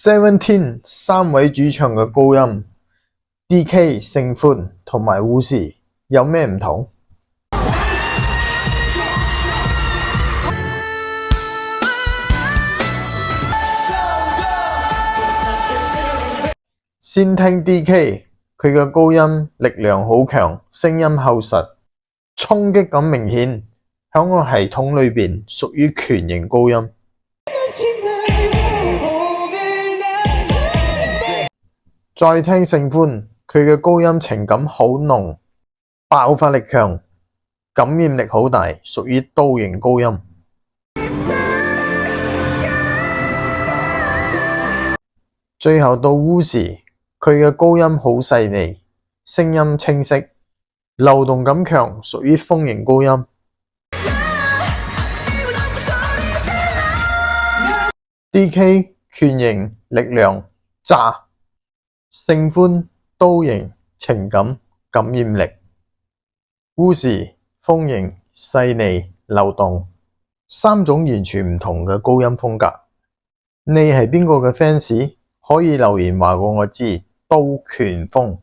Seventeen 三位主唱嘅高音 DK、盛歡同埋護士有咩唔同？先聽 DK， 佢嘅高音力量好強，聲音厚實，衝擊感明顯，響我系統裏邊屬於拳型高音。再聽盛歡，佢嘅高音情感好濃，爆發力強，感染力好大，屬於刀型高音。最後到烏時，佢嘅高音好細膩，聲音清晰，流動感強，屬於風型高音。DK 拳型力量炸，盛歡刀型情感感染力，烏時風型細膩流動，三種完全唔同嘅高音風格。你係邊個嘅 fans？可以留言話過我知，刀拳風。